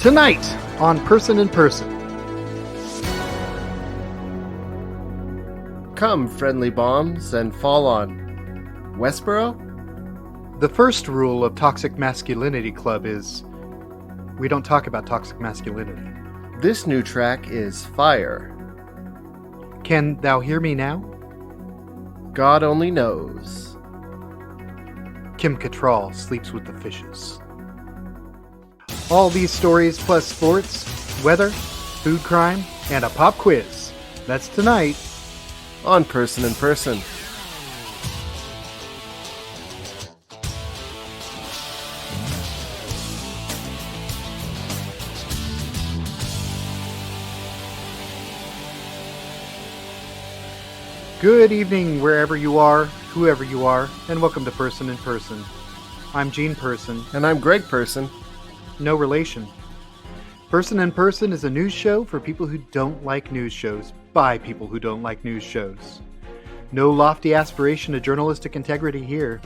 Tonight on Person in Person. Come, friendly bombs, and fall on Westborough? The first rule of Toxic Masculinity Club is we don't talk about toxic masculinity. This new track is Fire. Can thou hear me now? God only knows. Kim Catrall sleeps with the fishes. All these stories plus sports, weather, food crime, and a pop quiz. That's tonight On Person in Person. Good evening wherever you are, whoever you are, and welcome to Person in Person. I'm Gene Person. And I'm Greg Person. No relation. Person in Person is a news show for people who don't like news shows, by people who don't like news shows. No lofty aspiration to journalistic integrity here.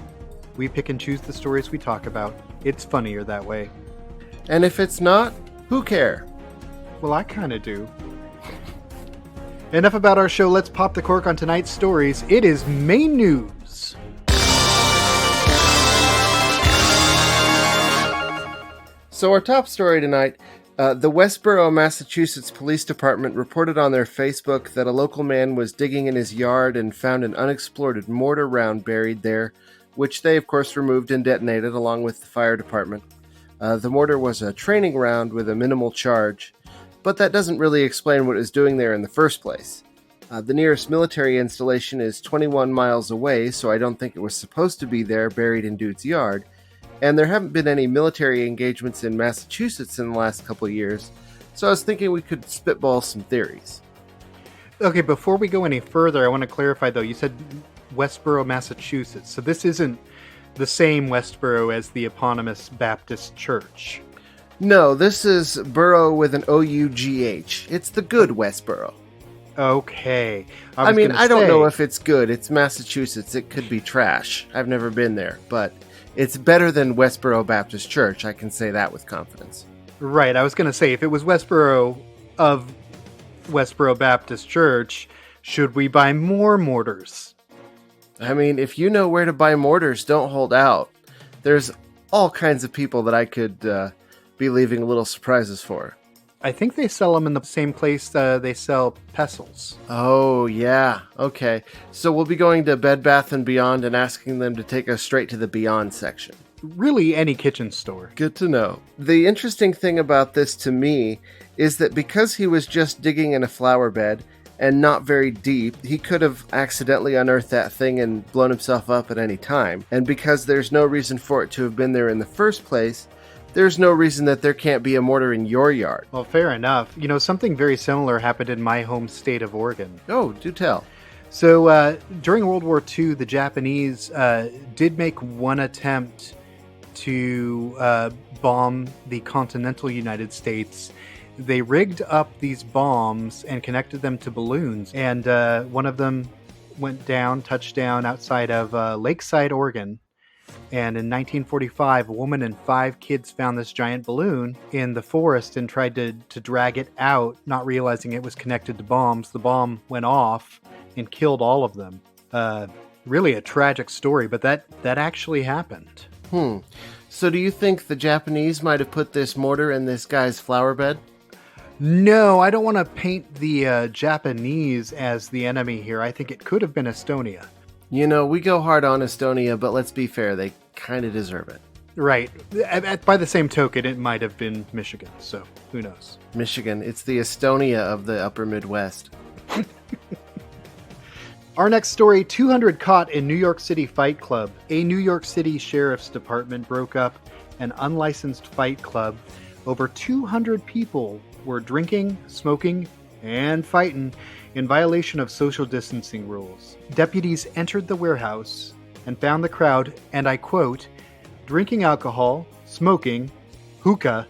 We pick and choose the stories we talk about. It's funnier that way. And if it's not, who care? Well, I kinda do. Enough about our show, let's pop the cork on tonight's stories. It is main news. So our top story tonight, the Westborough, Massachusetts Police Department reported on their Facebook that a local man was digging in his yard and found an unexploded mortar round buried there, which they of course removed and detonated along with the fire department. The mortar was a training round with a minimal charge, but that doesn't really explain what it was doing there in the first place. The nearest military installation is 21 miles away, so I don't think it was supposed to be there buried in dude's yard. And there haven't been any military engagements in Massachusetts in the last couple of years, so I was thinking we could spitball some theories. Okay, before we go any further, I want to clarify though, you said Westborough, Massachusetts, so this isn't the same Westborough as the eponymous Baptist Church. No, this is borough with an O-U-G-H. It's the good Westborough. Okay. I don't know if it's good. It's Massachusetts. It could be trash. I've never been there, but it's better than Westborough Baptist Church. I can say that with confidence. Right, I was going to say, if it was Westborough of Westborough Baptist Church, should we buy more mortars? I mean, if you know where to buy mortars, don't hold out. There's all kinds of people that I could be leaving little surprises for. I think they sell them in the same place they sell pestles. Oh, yeah. Okay. So we'll be going to Bed Bath & Beyond and asking them to take us straight to the Beyond section. Really, any kitchen store. Good to know. The interesting thing about this to me is that because he was just digging in a flower bed and not very deep, he could have accidentally unearthed that thing and blown himself up at any time. And because there's no reason for it to have been there in the first place, there's no reason that there can't be a mortar in your yard. Well, fair enough. You know, something very similar happened in my home state of Oregon. Oh, do tell. So, during World War II, the Japanese did make one attempt to bomb the continental United States. They rigged up these bombs and connected them to balloons. And one of them touched down outside of Lakeside, Oregon. And in 1945, a woman and 5 kids found this giant balloon in the forest and tried to drag it out, not realizing it was connected to bombs. The bomb went off and killed all of them. Really a tragic story, but that actually happened. So do you think the Japanese might have put this mortar in this guy's flower bed? No, I don't want to paint the Japanese as the enemy here. I think it could have been Estonia. You know, we go hard on Estonia, but let's be fair, they kind of deserve it. Right. By the same token, it might have been Michigan, so who knows? Michigan, it's the Estonia of the upper Midwest. Our next story, 200 caught in New York City fight club. A New York City Sheriff's Department broke up an unlicensed fight club. Over 200 people were drinking, smoking, and fighting in violation of social distancing rules. Deputies entered the warehouse and found the crowd, and I quote, drinking alcohol, smoking, hookah,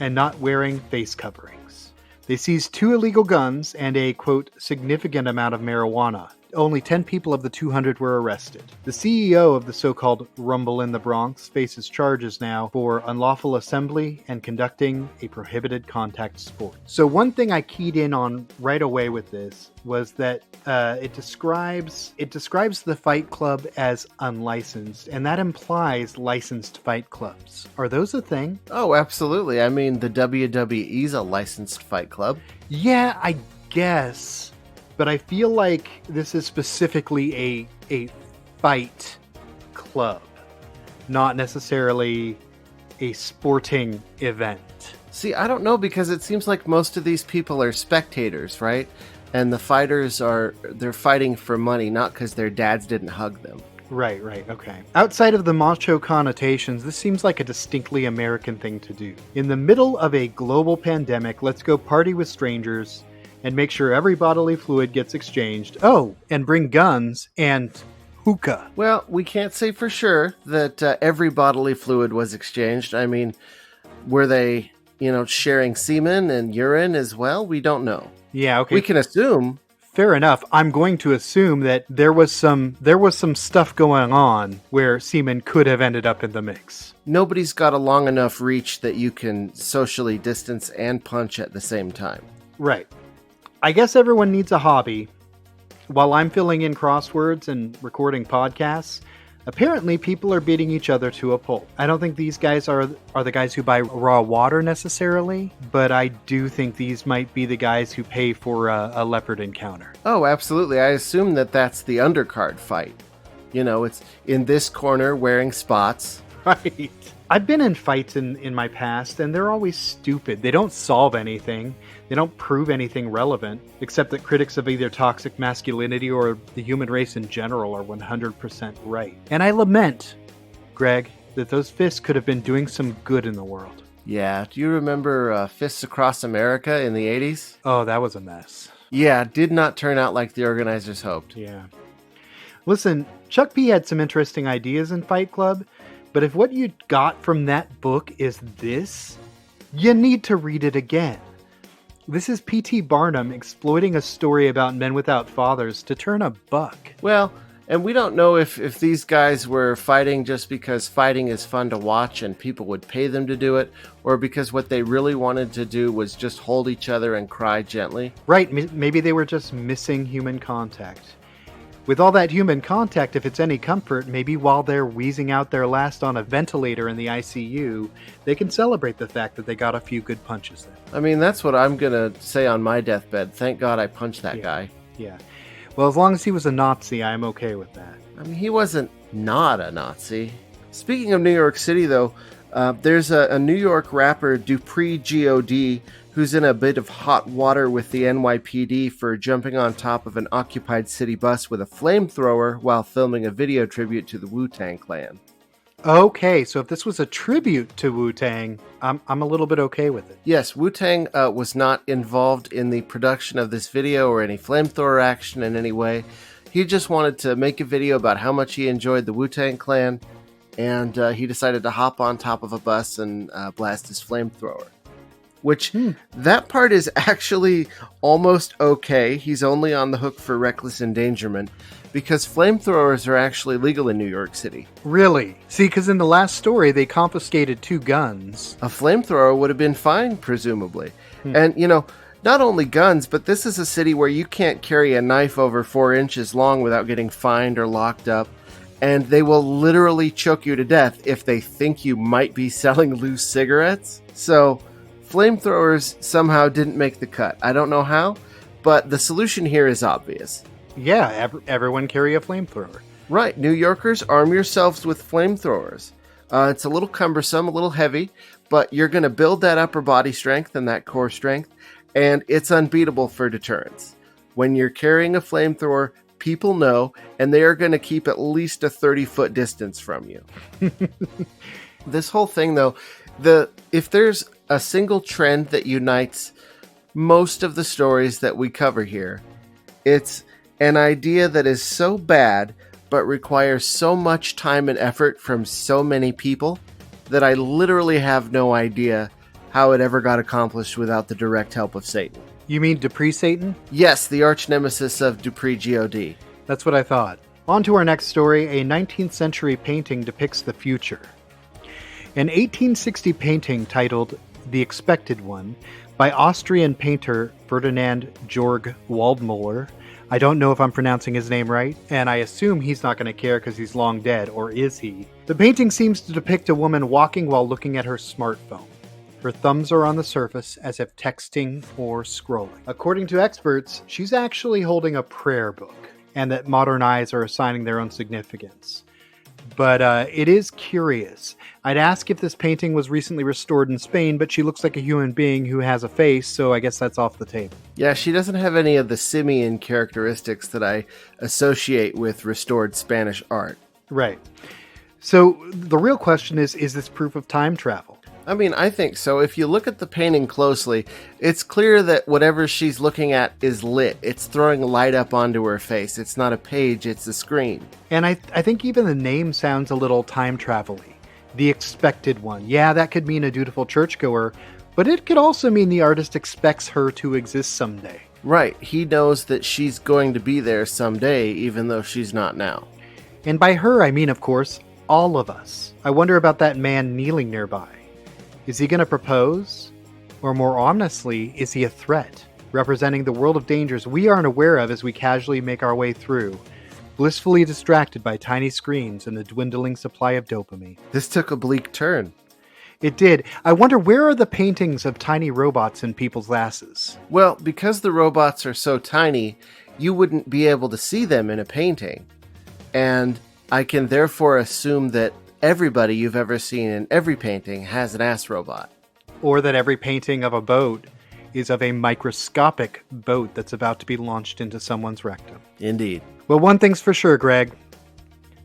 and not wearing face coverings. They seized 2 illegal guns and a, quote, significant amount of marijuana. only 10 people of the 200 were arrested. The CEO of the so-called Rumble in the Bronx faces charges now for unlawful assembly and conducting a prohibited contact sport. So one thing I keyed in on right away with this was that it describes the Fight Club as unlicensed, and that implies licensed fight clubs. Are those a thing? Oh, absolutely. I mean, the WWE's a licensed fight club. Yeah, I guess. But I feel like this is specifically a fight club, not necessarily a sporting event. See, I don't know, because it seems like most of these people are spectators, right? And the fighters they're fighting for money, not because their dads didn't hug them. Right, okay. Outside of the macho connotations, this seems like a distinctly American thing to do. In the middle of a global pandemic, let's go party with strangers and make sure every bodily fluid gets exchanged. Oh, and bring guns and hookah. Well, we can't say for sure that every bodily fluid was exchanged. I mean, were they, sharing semen and urine as well? We don't know. Yeah, okay. We can assume. Fair enough. I'm going to assume that there was some stuff going on where semen could have ended up in the mix. Nobody's got a long enough reach that you can socially distance and punch at the same time. Right. I guess everyone needs a hobby. While I'm filling in crosswords and recording podcasts, apparently people are beating each other to a pulp. I don't think these guys are the guys who buy raw water necessarily, but I do think these might be the guys who pay for a leopard encounter. Oh, absolutely. I assume that that's the undercard fight. It's in this corner wearing spots. Right. I've been in fights in my past, and they're always stupid. They don't solve anything. They don't prove anything relevant, except that critics of either toxic masculinity or the human race in general are 100% right. And I lament, Greg, that those fists could have been doing some good in the world. Yeah, do you remember Fists Across America in the 80s? Oh, that was a mess. Yeah, did not turn out like the organizers hoped. Yeah. Listen, Chuck P had some interesting ideas in Fight Club, but if what you got from that book is this, you need to read it again. This is P.T. Barnum exploiting a story about men without fathers to turn a buck. Well, and we don't know if these guys were fighting just because fighting is fun to watch and people would pay them to do it, or because what they really wanted to do was just hold each other and cry gently. Right, maybe they were just missing human contact. With all that human contact, if it's any comfort, maybe while they're wheezing out their last on a ventilator in the ICU, they can celebrate the fact that they got a few good punches there. I mean, that's what I'm going to say on my deathbed. Thank God I punched that guy. Yeah. Well, as long as he was a Nazi, I'm okay with that. I mean, he wasn't not a Nazi. Speaking of New York City, though, there's a New York rapper, Dupree G.O.D., who's in a bit of hot water with the NYPD for jumping on top of an occupied city bus with a flamethrower while filming a video tribute to the Wu-Tang Clan. Okay, so if this was a tribute to Wu-Tang, I'm a little bit okay with it. Yes, Wu-Tang was not involved in the production of this video or any flamethrower action in any way. He just wanted to make a video about how much he enjoyed the Wu-Tang Clan, and he decided to hop on top of a bus and blast his flamethrower. Which, that part is actually almost okay. He's only on the hook for reckless endangerment, because flamethrowers are actually legal in New York City. Really? See, because in the last story, they confiscated 2 guns. A flamethrower would have been fine, presumably. And, not only guns, but this is a city where you can't carry a knife over 4 inches long without getting fined or locked up. And they will literally choke you to death if they think you might be selling loose cigarettes. So flamethrowers somehow didn't make the cut. I don't know how, but the solution here is obvious. Yeah, everyone carry a flamethrower. Right, New Yorkers, arm yourselves with flamethrowers. It's a little cumbersome, a little heavy, but you're going to build that upper body strength and that core strength, and it's unbeatable for deterrence. When you're carrying a flamethrower, people know, and they are going to keep at least a 30-foot distance from you. This whole thing, though, if there's a single trend that unites most of the stories that we cover here, it's an idea that is so bad but requires so much time and effort from so many people that I literally have no idea how it ever got accomplished without the direct help of Satan. You mean Dupree Satan? Yes, the arch nemesis of Dupree G.O.D. That's what I thought. On to our next story. A 19th century painting depicts the future. An 1860 painting titled The Expected One by Austrian painter Ferdinand Georg Waldmüller. I don't know if I'm pronouncing his name right, and I assume he's not going to care because he's long dead, or is he? The painting seems to depict a woman walking while looking at her smartphone. Her thumbs are on the surface as if texting or scrolling. According to experts, she's actually holding a prayer book, and that modern eyes are assigning their own significance. But it is curious. I'd ask if this painting was recently restored in Spain, but she looks like a human being who has a face, so I guess that's off the table. Yeah, she doesn't have any of the simian characteristics that I associate with restored Spanish art. Right. So the real question is this proof of time travel? I mean, I think so. If you look at the painting closely, it's clear that whatever she's looking at is lit. It's throwing light up onto her face. It's not a page, it's a screen. And I think even the name sounds a little time travel-y. The Expected One. Yeah, that could mean a dutiful churchgoer, but it could also mean the artist expects her to exist someday. Right. He knows that she's going to be there someday, even though she's not now. And by her, I mean, of course, all of us. I wonder about that man kneeling nearby. Is he going to propose? Or more ominously, is he a threat, representing the world of dangers we aren't aware of as we casually make our way through, blissfully distracted by tiny screens and the dwindling supply of dopamine? This took a bleak turn. It did. I wonder, where are the paintings of tiny robots in people's glasses? Well, because the robots are so tiny, you wouldn't be able to see them in a painting. And I can therefore assume that everybody you've ever seen in every painting has an ass robot. Or that every painting of a boat is of a microscopic boat that's about to be launched into someone's rectum. Indeed. Well, one thing's for sure, Greg.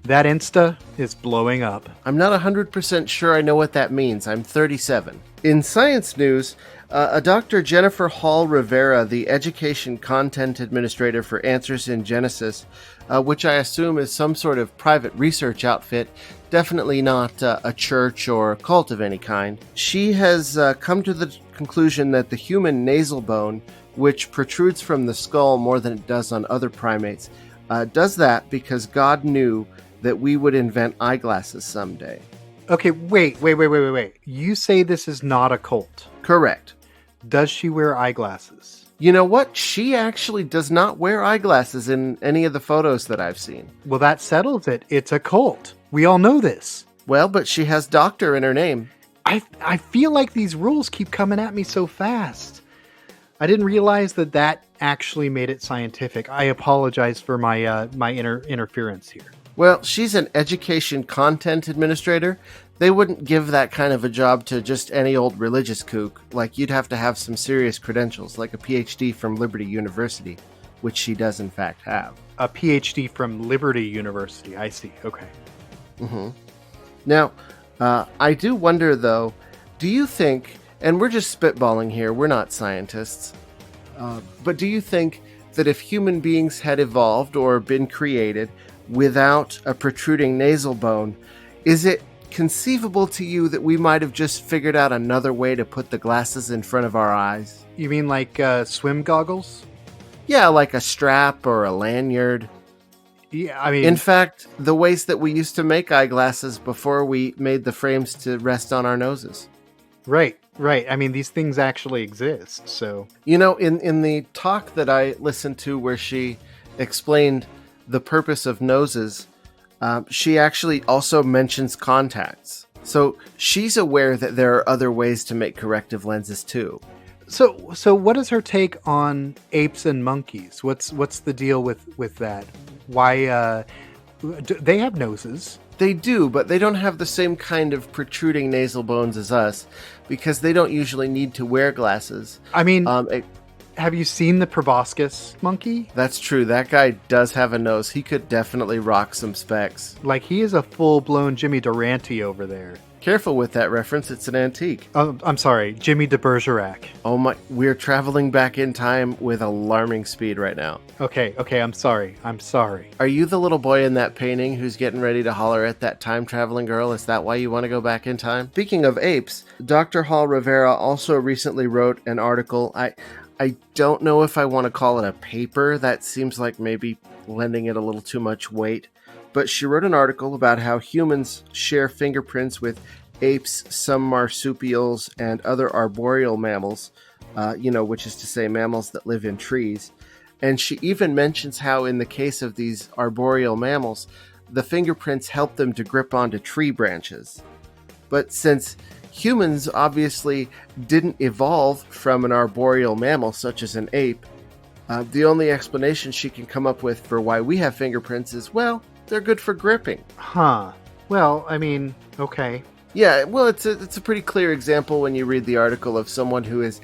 That Insta is blowing up. I'm not 100% sure I know what that means. I'm 37. In science news, a Dr. Jennifer Hall Rivera, the Education Content Administrator for Answers in Genesis, which I assume is some sort of private research outfit, definitely not a church or a cult of any kind. She has come to the conclusion that the human nasal bone, which protrudes from the skull more than it does on other primates, does that because God knew that we would invent eyeglasses someday. Okay, wait. You say this is not a cult. Correct. Does she wear eyeglasses? You know what? She actually does not wear eyeglasses in any of the photos that I've seen. Well, that settles it. It's a cult. We all know this. Well, but she has doctor in her name. I feel like these rules keep coming at me so fast. I didn't realize that actually made it scientific. I apologize for my interference here. Well, she's an education content administrator. They wouldn't give that kind of a job to just any old religious kook. Like, you'd have to have some serious credentials, like a PhD from Liberty University, which she does in fact have. A PhD from Liberty University. I see. Okay. Mm-hmm. Now, I do wonder, though, do you think, and we're just spitballing here, we're not scientists, but do you think that if human beings had evolved or been created without a protruding nasal bone, is it conceivable to you that we might have just figured out another way to put the glasses in front of our eyes? You mean like swim goggles? Yeah, like a strap or a lanyard. Yeah, I mean... In fact, the ways that we used to make eyeglasses before we made the frames to rest on our noses. Right. I mean, these things actually exist, so... You know, in the talk that I listened to where she explained the purpose of noses, she actually also mentions contacts. So she's aware that there are other ways to make corrective lenses too. So what is her take on apes and monkeys? What's the deal with that? Why they have noses? They do, but they don't have the same kind of protruding nasal bones as us because they don't usually need to wear glasses. I mean, have you seen the proboscis monkey? That's true. That guy does have a nose. He could definitely rock some specs. Like, he is a full-blown Jimmy Durante over there. Careful with that reference. It's an antique. Oh, I'm sorry. Jimmy de Bergerac. Oh my, we're traveling back in time with alarming speed right now. Okay, I'm sorry. Are you the little boy in that painting who's getting ready to holler at that time-traveling girl? Is that why you want to go back in time? Speaking of apes, Dr. Hall Rivera also recently wrote an article. I don't know if I want to call it a paper. That seems like maybe lending it a little too much weight. But she wrote an article about how humans share fingerprints with apes, some marsupials, and other arboreal mammals, which is to say mammals that live in trees. And she even mentions how in the case of these arboreal mammals, the fingerprints help them to grip onto tree branches. But since humans obviously didn't evolve from an arboreal mammal such as an ape, the only explanation she can come up with for why we have fingerprints is, well, they're good for gripping. Huh. Well, I mean, okay. Yeah, well, it's a pretty clear example when you read the article of someone who has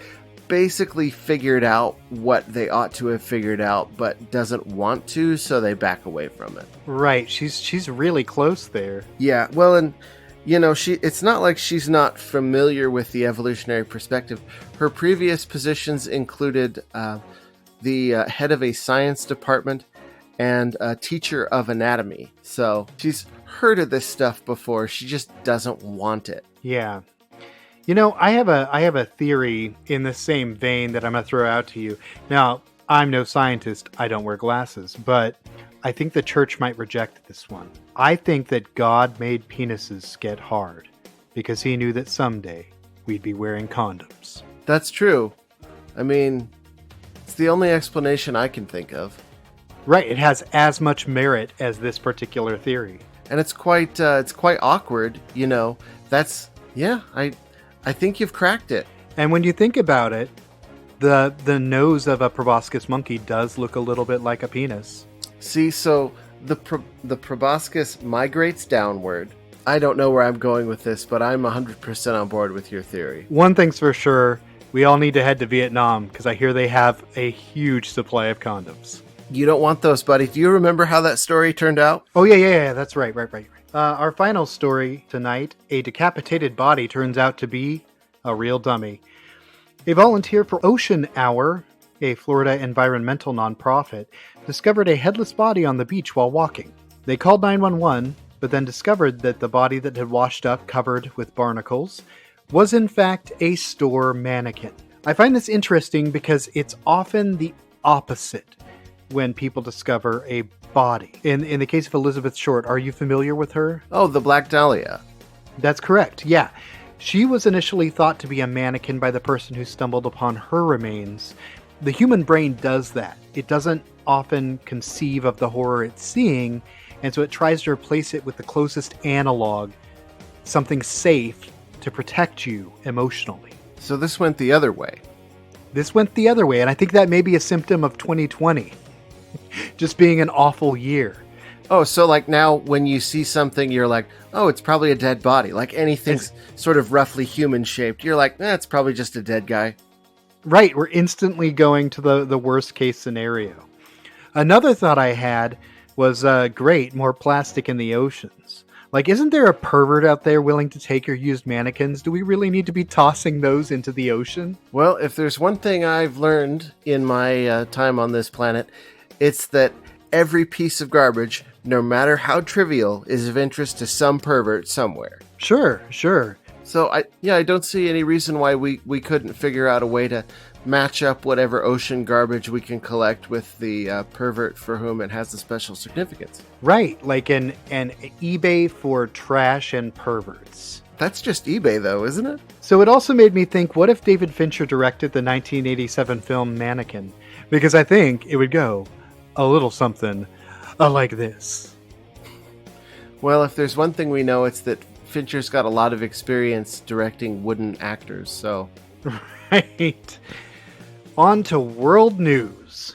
basically figured out what they ought to have figured out, but doesn't want to, so they back away from it. Right. She's really close there. Yeah, well, and it's not like she's not familiar with the evolutionary perspective. Her previous positions included the head of a science department and a teacher of anatomy. So she's heard of this stuff before. She just doesn't want it. Yeah. I have a theory in the same vein that I'm going to throw out to you. Now, I'm no scientist. I don't wear glasses, but I think the church might reject this one. I think that God made penises get hard because he knew that someday we'd be wearing condoms. That's true. I mean, it's the only explanation I can think of. Right. It has as much merit as this particular theory. And it's quite awkward, I think you've cracked it. And when you think about it, the nose of a proboscis monkey does look a little bit like a penis. See, so the proboscis migrates downward. I don't know where I'm going with this, but I'm 100% on board with your theory. One thing's for sure, we all need to head to Vietnam because I hear they have a huge supply of condoms. You don't want those, buddy. Do you remember how that story turned out? Oh, yeah, that's right. Our final story tonight, a decapitated body turns out to be a real dummy. A volunteer for Ocean Hour, a Florida environmental nonprofit, discovered a headless body on the beach while walking. They called 911, but then discovered that the body that had washed up covered with barnacles was in fact a store mannequin. I find this interesting because it's often the opposite when people discover a body. In the case of Elizabeth Short, are you familiar with her? Oh, the Black Dahlia. That's correct, yeah. She was initially thought to be a mannequin by the person who stumbled upon her remains. The human brain does that. It doesn't often conceive of the horror it's seeing, and so it tries to replace it with the closest analog, something safe to protect you emotionally. So this went the other way. This went the other way, and I think that may be a symptom of 2020. Just being an awful year. Oh, so like now when you see something, you're like, oh, it's probably a dead body. Like anything's sort of roughly human shaped. You're like, it's probably just a dead guy. Right. We're instantly going to the worst case scenario. Another thought I had was, great, more plastic in the oceans. Like, isn't there a pervert out there willing to take your used mannequins? Do we really need to be tossing those into the ocean? Well, if there's one thing I've learned in my time on this planet, it's that every piece of garbage, no matter how trivial, is of interest to some pervert somewhere. Sure. So I don't see any reason why we couldn't figure out a way to match up whatever ocean garbage we can collect with the pervert for whom it has a special significance. Right, like an eBay for trash and perverts. That's just eBay though, isn't it? So it also made me think, what if David Fincher directed the 1987 film Mannequin? Because I think it would go a little something like this. Well, if there's one thing we know, it's that Fincher's got a lot of experience directing wooden actors, so... Right. On to world news.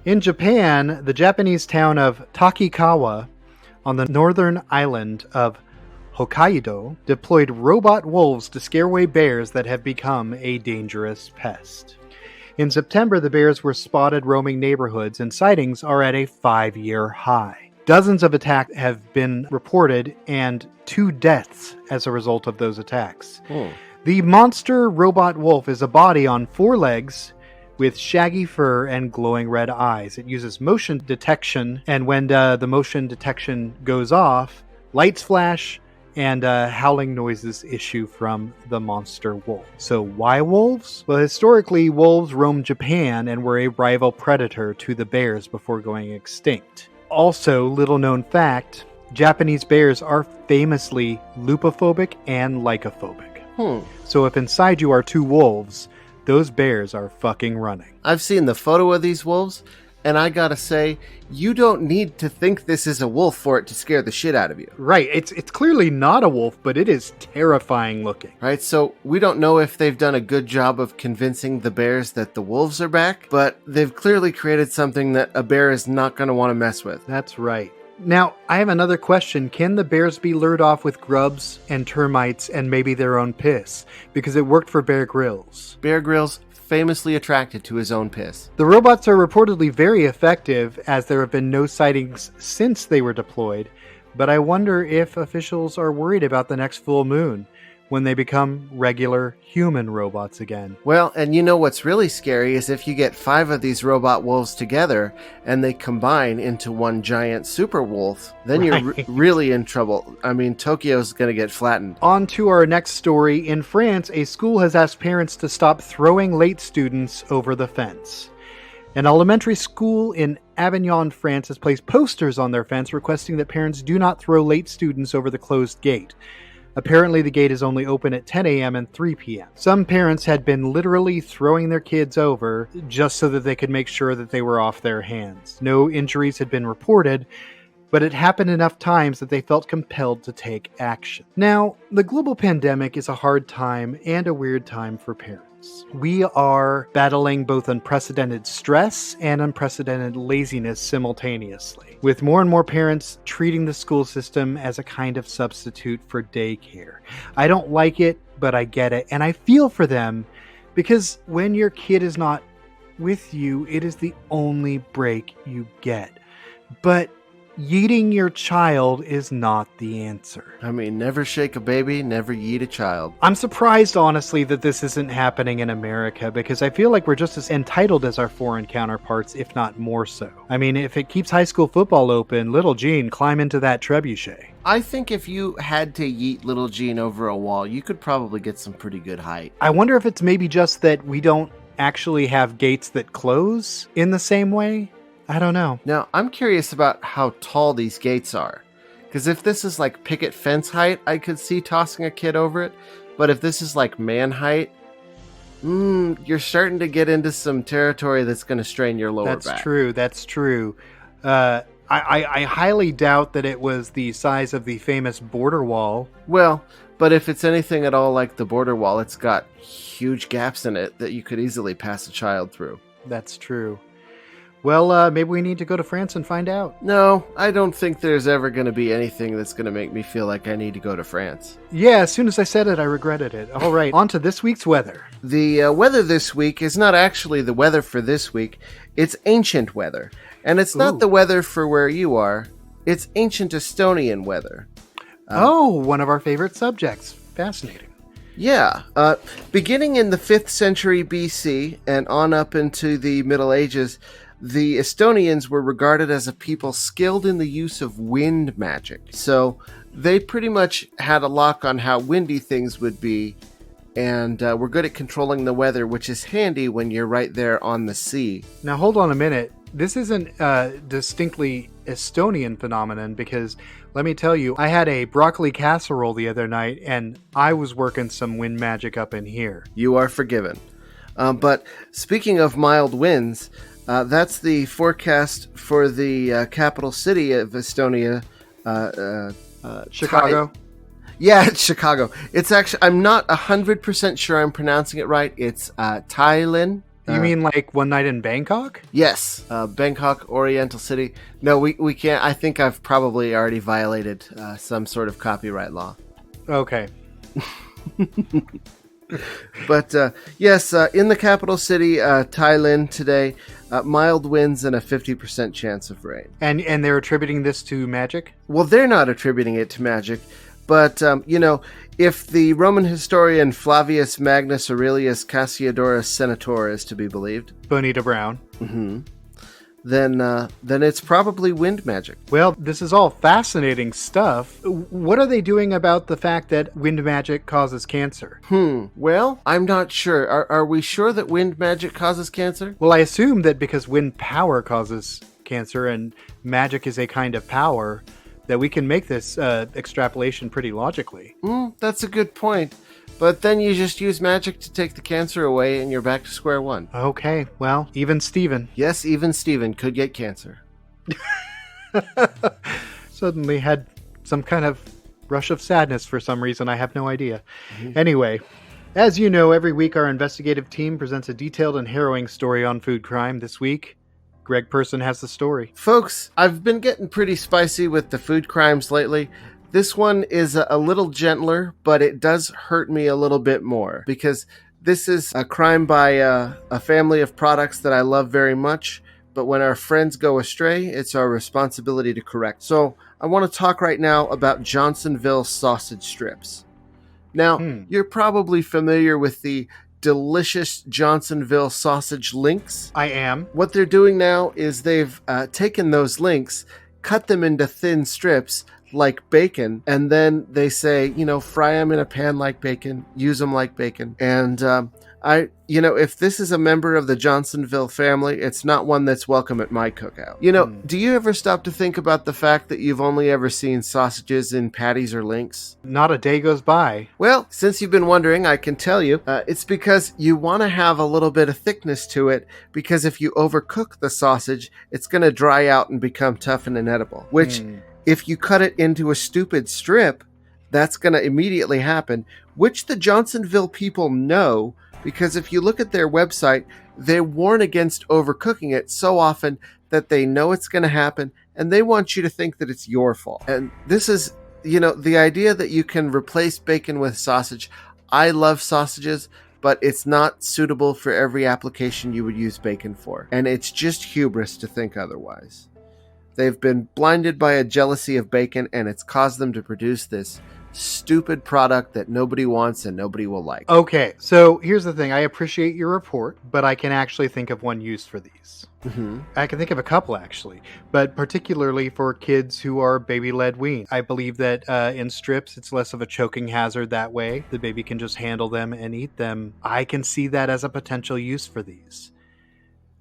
In Japan, the Japanese town of Takikawa on the northern island of Hokkaido deployed robot wolves to scare away bears that have become a dangerous pest. In September, the bears were spotted roaming neighborhoods, and sightings are at a 5-year high. Dozens of attacks have been reported, and 2 deaths as a result of those attacks. The monster robot wolf is a body on 4 legs with shaggy fur and glowing red eyes. It uses motion detection, and when the motion detection goes off, lights flash, and howling noises issue from the monster wolf. So why wolves? Well, historically, wolves roamed Japan and were a rival predator to the bears before going extinct. Also, little known fact, Japanese bears are famously lupophobic and lycophobic. So if inside you are two wolves, those bears are fucking running. I've seen the photo of these wolves, and I gotta say, you don't need to think this is a wolf for it to scare the shit out of you. Right, it's clearly not a wolf, but it is terrifying looking. Right, so we don't know if they've done a good job of convincing the bears that the wolves are back, but they've clearly created something that a bear is not going to want to mess with. That's right. Now, I have another question. Can the bears be lured off with grubs and termites and maybe their own piss? Because it worked for Bear Grylls. Bear Grylls famously attracted to his own piss. The robots are reportedly very effective, as there have been no sightings since they were deployed, but I wonder if officials are worried about the next full moon, when they become regular human robots again. Well, and you know what's really scary is if you get 5 of these robot wolves together and they combine into one giant super wolf, then you're really in trouble. I mean, Tokyo's going to get flattened. On to our next story. In France, a school has asked parents to stop throwing late students over the fence. An elementary school in Avignon, France has placed posters on their fence requesting that parents do not throw late students over the closed gate. Apparently, the gate is only open at 10 a.m. and 3 p.m. Some parents had been literally throwing their kids over just so that they could make sure that they were off their hands. No injuries had been reported, but it happened enough times that they felt compelled to take action. Now, the global pandemic is a hard time and a weird time for parents. We are battling both unprecedented stress and unprecedented laziness simultaneously, with more and more parents treating the school system as a kind of substitute for daycare. I don't like it, but I get it, and I feel for them, because when your kid is not with you, it is the only break you get. But yeeting your child is not the answer. I mean, never shake a baby, never yeet a child. I'm surprised, honestly, that this isn't happening in America, because I feel like we're just as entitled as our foreign counterparts, if not more so. I mean, if it keeps high school football open, little Gene, climb into that trebuchet. I think if you had to yeet little Gene over a wall, you could probably get some pretty good height. I wonder if it's maybe just that we don't actually have gates that close in the same way. I don't know. Now, I'm curious about how tall these gates are. Because if this is like picket fence height, I could see tossing a kid over it. But if this is like man height, you're starting to get into some territory that's going to strain your lower back. That's true. I highly doubt that it was the size of the famous border wall. Well, but if it's anything at all like the border wall, it's got huge gaps in it that you could easily pass a child through. That's true. Well, maybe we need to go to France and find out. No, I don't think there's ever going to be anything that's going to make me feel like I need to go to France. Yeah, as soon as I said it, I regretted it. All right, on to this week's weather. The weather this week is not actually the weather for this week. It's ancient weather. And it's not the weather for where you are. It's ancient Estonian weather. One of our favorite subjects. Fascinating. Yeah. Beginning in the 5th century BC and on up into the Middle Ages, the Estonians were regarded as a people skilled in the use of wind magic. So they pretty much had a lock on how windy things would be, and were good at controlling the weather, which is handy when you're right there on the sea. Now, hold on a minute. This isn't a distinctly Estonian phenomenon, because let me tell you, I had a broccoli casserole the other night, and I was working some wind magic up in here. You are forgiven. But speaking of mild winds, that's the forecast for the capital city of Estonia, Chicago. Yeah, it's Chicago. It's actually, I'm not 100% sure I'm pronouncing it right. It's Tallinn. You mean like One Night in Bangkok? Yes, Bangkok, Oriental City. No, we can't. I think I've probably already violated some sort of copyright law. Okay. But yes, in the capital city, Tallinn today, mild winds and a 50% chance of rain. And they're attributing this to magic? Well, they're not attributing it to magic, but if the Roman historian Flavius Magnus Aurelius Cassiodorus Senator is to be believed, Bonita Brown. Mm-hmm. then it's probably wind magic. Well, this is all fascinating stuff. What are they doing about the fact that wind magic causes cancer? Well, I'm not sure. Are we sure that wind magic causes cancer? Well, I assume that because wind power causes cancer and magic is a kind of power, that we can make this extrapolation pretty logically. That's a good point. But then you just use magic to take the cancer away and you're back to square one. Okay, well, even Steven. Yes, even Steven could get cancer. Suddenly had some kind of rush of sadness for some reason. I have no idea. Anyway, as you know, every week our investigative team presents a detailed and harrowing story on food crime. This week, Greg Person has the story. Folks, I've been getting pretty spicy with the food crimes lately. This one is a little gentler, but it does hurt me a little bit more because this is a crime by a family of products that I love very much. But when our friends go astray, it's our responsibility to correct. So I want to talk right now about Johnsonville sausage strips. Now, you're probably familiar with the delicious Johnsonville sausage links. I am. What they're doing now is they've taken those links, cut them into thin strips like bacon, and then they say, fry them in a pan like bacon, use them like bacon. And if this is a member of the Johnsonville family, it's not one that's welcome at my cookout. Do you ever stop to think about the fact that you've only ever seen sausages in patties or links? Not a day goes by. Well, since you've been wondering, I can tell you, it's because you want to have a little bit of thickness to it, because if you overcook the sausage, it's going to dry out and become tough and inedible, which if you cut it into a stupid strip, that's going to immediately happen, which the Johnsonville people know, because if you look at their website, they warn against overcooking it so often that they know it's going to happen, and they want you to think that it's your fault. And this is, the idea that you can replace bacon with sausage. I love sausages, but it's not suitable for every application you would use bacon for. And it's just hubris to think otherwise. They've been blinded by a jealousy of bacon, and it's caused them to produce this stupid product that nobody wants and nobody will like. Okay, so here's the thing. I appreciate your report, but I can actually think of one use for these. I can think of a couple, actually, but particularly for kids who are baby-led weaned. I believe that in strips, it's less of a choking hazard that way. The baby can just handle them and eat them. I can see that as a potential use for these.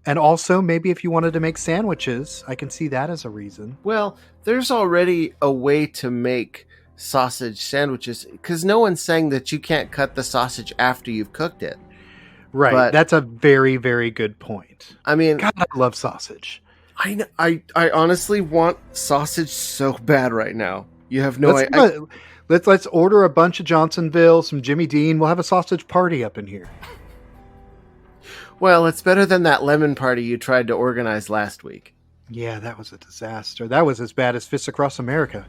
And also, maybe if you wanted to make sandwiches, I can see that as a reason. Well, there's already a way to make sausage sandwiches, because no one's saying that you can't cut the sausage after you've cooked it. Right. But that's a very, very good point. I mean, God, I love sausage. I honestly want sausage so bad right now. You have no idea. Let's order a bunch of Johnsonville, some Jimmy Dean. We'll have a sausage party up in here. Well, it's better than that lemon party you tried to organize last week. Yeah, that was a disaster. That was as bad as Fists Across America.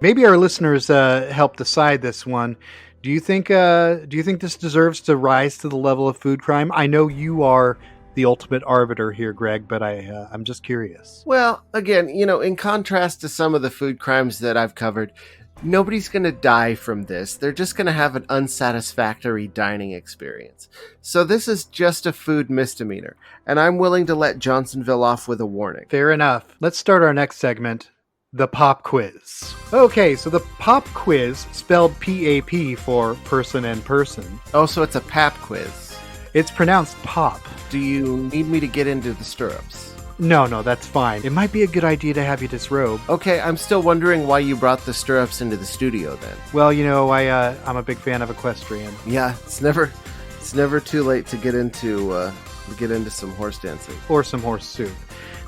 Maybe our listeners help decide this one. Do you think this deserves to rise to the level of food crime? I know you are the ultimate arbiter here, Greg, but I'm just curious. Well, again, in contrast to some of the food crimes that I've covered, nobody's going to die from this. They're just going to have an unsatisfactory dining experience. So this is just a food misdemeanor, and I'm willing to let Johnsonville off with a warning. Fair enough. Let's start our next segment, the pop quiz. Okay, so the pop quiz, spelled P-A-P for person and person. Oh, so it's a pap quiz. It's pronounced pop. Do you need me to get into the stirrups? No, that's fine. It might be a good idea to have you disrobe. Okay, I'm still wondering why you brought the stirrups into the studio then. Well, I'm a big fan of equestrian. Yeah, it's never too late to get into some horse dancing. Or some horse soup.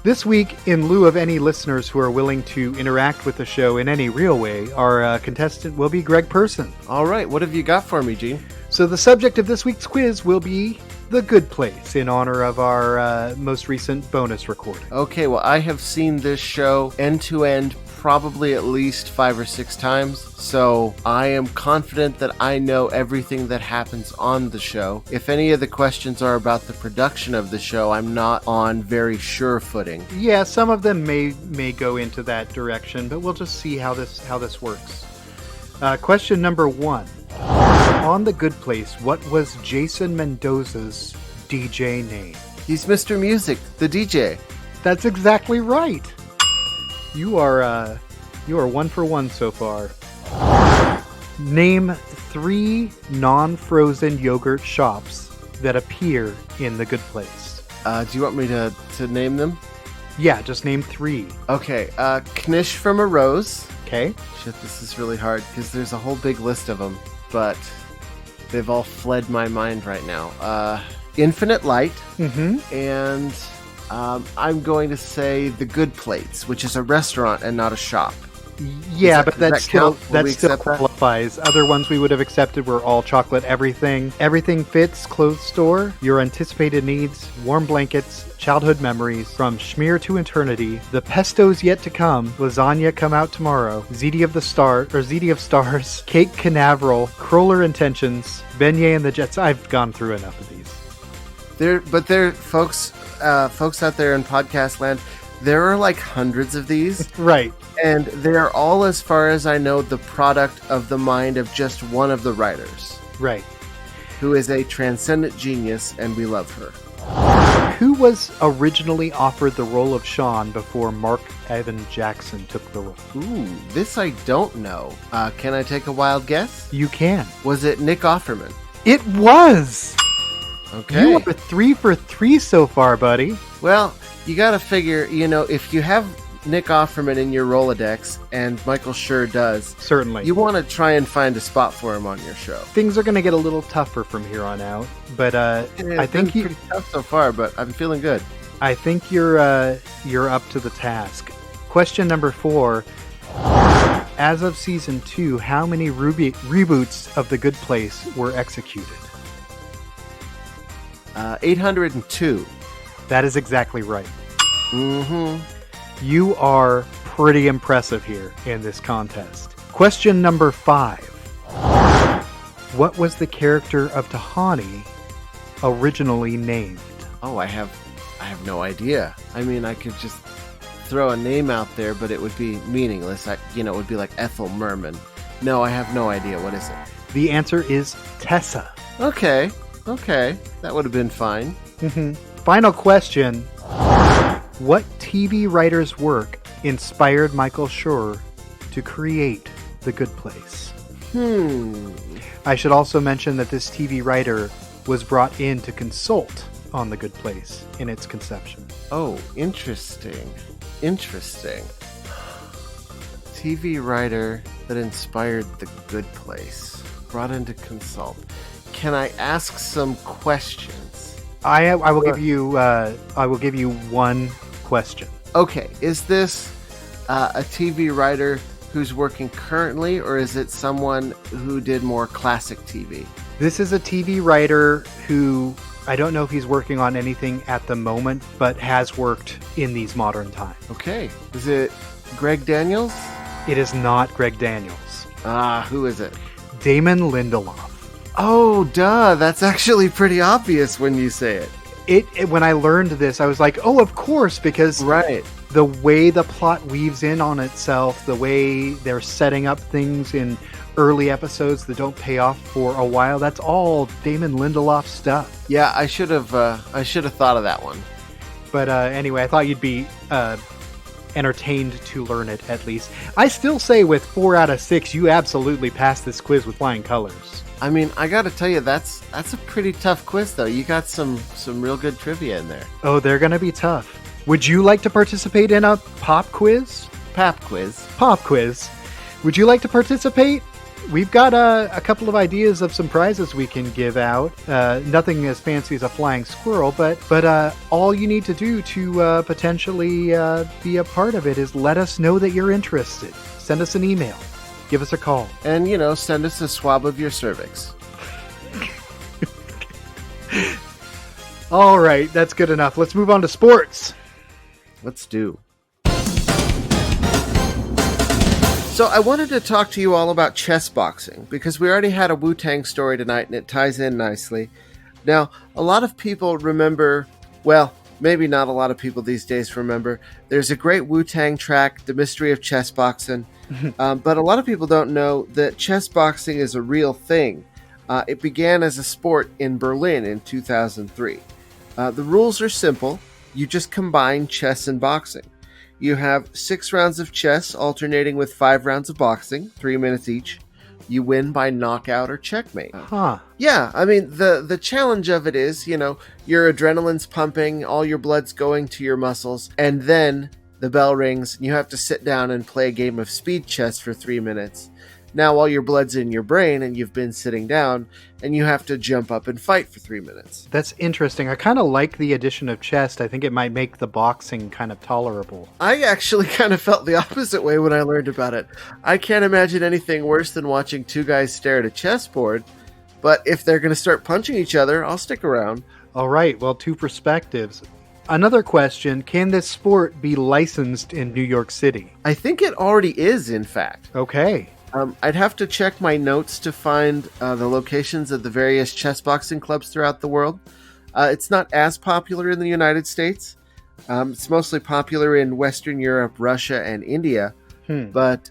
This week, in lieu of any listeners who are willing to interact with the show in any real way, our contestant will be Greg Person. All right, what have you got for me, Gene? So the subject of this week's quiz will be The Good Place, in honor of our most recent bonus recording. Okay, well, I have seen this show end to end probably at least 5 or 6 times, so I am confident that I know everything that happens on the show. If any of the questions are about the production of the show, I'm not on very sure footing. Yeah, some of them may go into that direction, but we'll just see how this works. Question number 1. On The Good Place, what was Jason Mendoza's DJ name? He's Mr. Music, the DJ. That's exactly right. You are 1 for 1 so far. Name 3 non-frozen yogurt shops that appear in The Good Place. Do you want me to name them? Yeah, just name 3. Okay, Knish from a Rose. Okay. Shit, this is really hard because there's a whole big list of them, but they've all fled my mind right now. Infinite Light. Mm-hmm. And I'm going to say The Good Plates, which is a restaurant and not a shop. Yeah, but that still that? qualifies. Other ones we would have accepted were all chocolate everything. Everything Fits clothes store, your anticipated needs, warm blankets, childhood memories, from Schmear to eternity, the pesto's yet to come, lasagna come out tomorrow, ZD of Stars, Cake Canaveral, Cruller Intentions, Beignet and the Jets. I've gone through enough of these. There, folks out there in podcast land, there are like hundreds of these. Right. And they are all, as far as I know, the product of the mind of just one of the writers. Right. Who is a transcendent genius, and we love her. Who was originally offered the role of Sean before Mark Evan Jackson took the role? Ooh, this I don't know. Can I take a wild guess? You can. Was it Nick Offerman? It was! Okay. You are 3 for 3 so far, buddy. Well, you gotta figure, if you have Nick Offerman in your Rolodex, and Michael Schur does, certainly, you want to try and find a spot for him on your show. Things are going to get a little tougher from here on out, but I think pretty tough so far, but I'm feeling good. I think you're up to the task. Question number 4. As of season 2, how many reboots of The Good Place were executed? 802. That is exactly right. Mm-hmm. You are pretty impressive here in this contest. Question number 5. What was the character of Tahani originally named? Oh, I have no idea. I mean, I could just throw a name out there, but it would be meaningless. It would be like Ethel Merman. No, I have no idea. What is it? The answer is Tessa. Okay. That would have been fine. Mm-hmm. Final question. What TV writer's work inspired Michael Schur to create The Good Place? I should also mention that this TV writer was brought in to consult on The Good Place in its conception. Oh, interesting. TV writer that inspired The Good Place, brought in to consult. Can I ask some questions? I will give you one question. Okay, is this a TV writer who's working currently, or is it someone who did more classic TV? This is a TV writer who, I don't know if he's working on anything at the moment, but has worked in these modern times. Okay, is it Greg Daniels? It is not Greg Daniels. Who is it? Damon Lindelof. Oh, duh, that's actually pretty obvious when you say it. When I learned this, I was like, oh, of course, because right. The way the plot weaves in on itself, the way they're setting up things in early episodes that don't pay off for a while, that's all Damon Lindelof stuff. Yeah, I should have thought of that one. But anyway, I thought you'd be entertained to learn it, at least. I still say with 4 out of 6, you absolutely passed this quiz with flying colors. I mean, I gotta tell you, that's a pretty tough quiz, though. You got some real good trivia in there. Oh, they're gonna be tough. Would you like to participate in a pop quiz? Pop quiz. Pop quiz. Would you like to participate? We've got a couple of ideas of some prizes we can give out. Nothing as fancy as a flying squirrel, but all you need to do to potentially be a part of it is let us know that you're interested. Send us an email. Give us a call. And, send us a swab of your cervix. All right, that's good enough. Let's move on to sports. Let's do. So I wanted to talk to you all about chessboxing because we already had a Wu-Tang story tonight and it ties in nicely. Now, a lot of people remember, well, maybe not a lot of people these days remember, there's a great Wu-Tang track, The Mystery of Chessboxing, but a lot of people don't know that chessboxing is a real thing. It began as a sport in Berlin in 2003. The rules are simple. you just combine chess and boxing. You have 6 rounds of chess alternating with 5 rounds of boxing, 3 minutes each. You win by knockout or checkmate. Huh. Yeah, I mean, the challenge of it is, your adrenaline's pumping, all your blood's going to your muscles, and then the bell rings, and you have to sit down and play a game of speed chess for 3 minutes. Now all your blood's in your brain, and you've been sitting down, and you have to jump up and fight for 3 minutes. That's interesting. I kind of like the addition of chess. I think it might make the boxing kind of tolerable. I actually kind of felt the opposite way when I learned about it. I can't imagine anything worse than watching 2 guys stare at a chessboard, but if they're going to start punching each other, I'll stick around. All right, well, 2 perspectives. Another question, can this sport be licensed in New York City? I think it already is, in fact. Okay. I'd have to check my notes to find the locations of the various chess boxing clubs throughout the world. It's not as popular in the United States. It's mostly popular in Western Europe, Russia, and India. But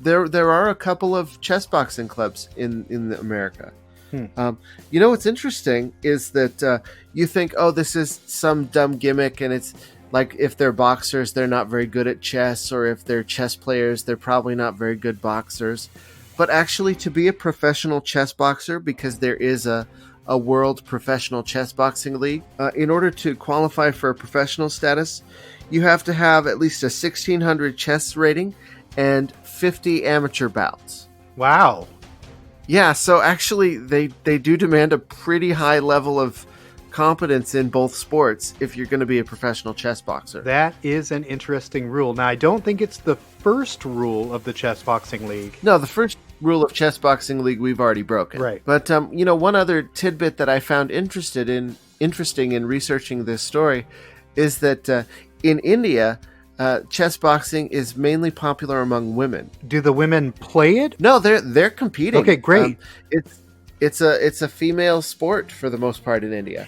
there are a couple of chess boxing clubs in America. What's interesting is that you think, oh, this is some dumb gimmick, and it's like if they're boxers, they're not very good at chess, or if they're chess players, they're probably not very good boxers. But actually, to be a professional chess boxer, because there is a world professional chess boxing league, in order to qualify for a professional status, you have to have at least a 1600 chess rating and 50 amateur bouts. Wow. Yeah, so actually, they do demand a pretty high level of competence in both sports if you're going to be a professional chess boxer. That is an interesting rule. Now, I don't think it's the first rule of the Chess Boxing League. No, the first rule of Chess Boxing League we've already broken. Right. But, one other tidbit that I found interesting in researching this story is that in India, chess boxing is mainly popular among women. Do the women play it? No, they're competing. Okay, great. It's a female sport for the most part in India.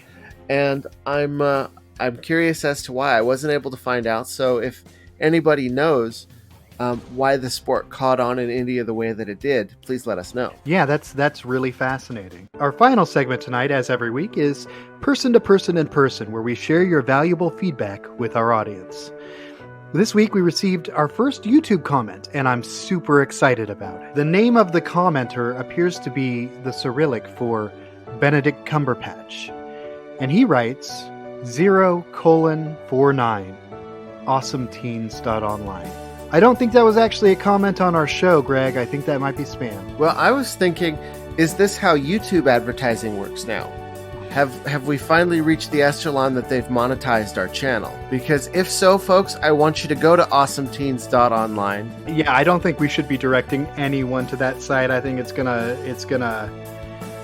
And I'm curious as to why. I wasn't able to find out. So if anybody knows why the sport caught on in India the way that it did, please let us know. Yeah, that's really fascinating. Our final segment tonight, as every week, is Person to Person in Person, where we share your valuable feedback with our audience. This week we received our first YouTube comment, and I'm super excited about it. The name of the commenter appears to be the Cyrillic for Benedict Cumberpatch. And he writes 0:49 awesometeens.online. I don't think that was actually a comment on our show, Greg. I think that might be spam. Well, I was thinking, is this how YouTube advertising works now? Have we finally reached the echelon that they've monetized our channel? Because if so, folks, I want you to go to awesometeens.online. Yeah, I don't think we should be directing anyone to that site. I think it's gonna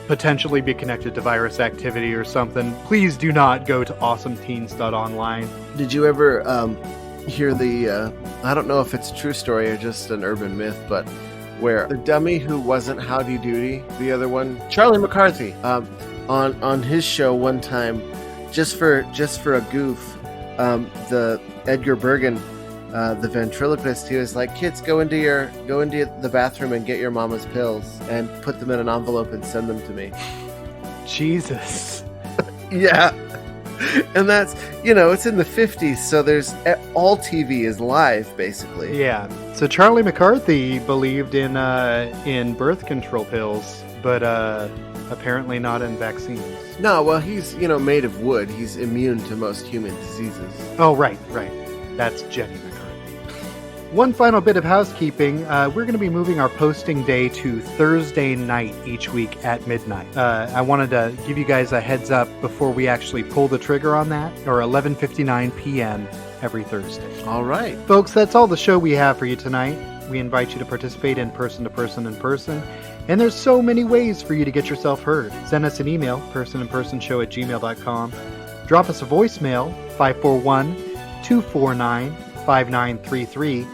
potentially be connected to virus activity or something. Please do not go to awesometeens.online. Did you ever hear the, I don't know if it's a true story or just an urban myth, but where the dummy who wasn't Howdy Doody, the other one, Charlie McCarthy, on his show one time, just for a goof, the Edgar Bergen, the ventriloquist, he was like, kids, go into the bathroom and get your mama's pills and put them in an envelope and send them to me. Jesus. Yeah. And that's, it's in the 50s, so there's all TV is live, basically. Yeah. So Charlie McCarthy believed in birth control pills, but apparently not in vaccines. No, well, he's, made of wood. He's immune to most human diseases. Oh, right. That's Jenny McCarthy. One final bit of housekeeping. We're going to be moving our posting day to Thursday night each week at midnight. I wanted to give you guys a heads up before we actually pull the trigger on that, or 11:59 p.m. every Thursday. All right. Folks, that's all the show we have for you tonight. We invite you to participate in person to person in person. And there's so many ways for you to get yourself heard. Send us an email, personinpersonshow@gmail.com. Drop us a voicemail, 541-249-5933.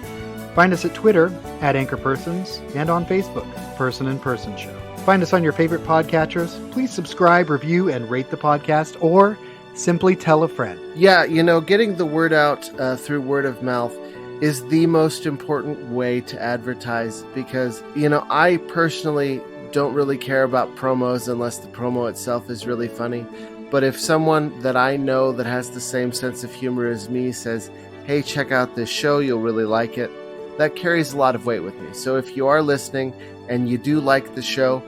Find us at Twitter, @AnchorPersons, and on Facebook, Person in Person Show. Find us on your favorite podcatchers. Please subscribe, review, and rate the podcast, or simply tell a friend. Yeah, getting the word out through word of mouth is the most important way to advertise, because, I personally don't really care about promos unless the promo itself is really funny. But if someone that I know that has the same sense of humor as me says, hey, check out this show, you'll really like it, that carries a lot of weight with me. So if you are listening and you do like the show,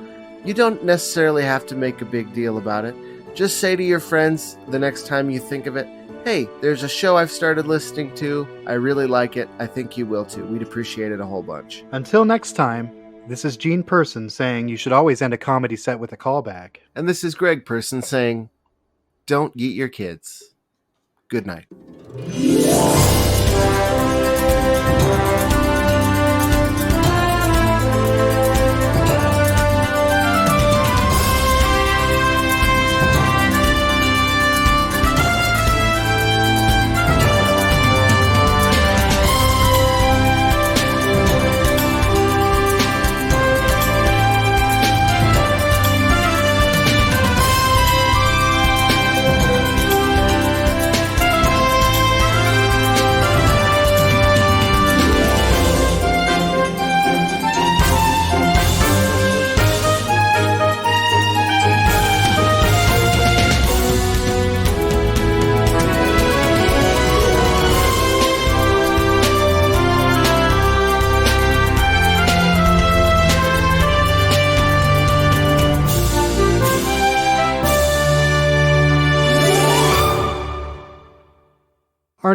you don't necessarily have to make a big deal about it. Just say to your friends the next time you think of it, hey, there's a show I've started listening to. I really like it. I think you will too. We'd appreciate it a whole bunch. Until next time, this is Gene Person saying you should always end a comedy set with a callback. And this is Greg Person saying, don't yeet your kids. Good night.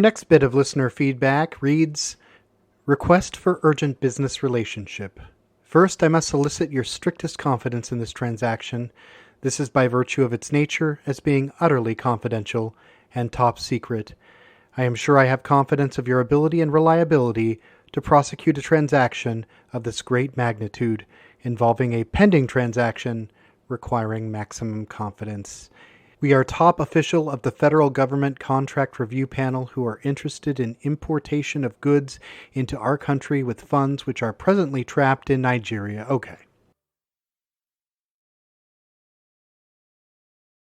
Our next bit of listener feedback reads, Request for urgent business relationship. First, I must solicit your strictest confidence in this transaction. This is by virtue of its nature as being utterly confidential and top secret. I am sure I have confidence of your ability and reliability to prosecute a transaction of this great magnitude involving a pending transaction requiring maximum confidence. We are top official of the federal government contract review panel who are interested in importation of goods into our country with funds which are presently trapped in Nigeria. Okay.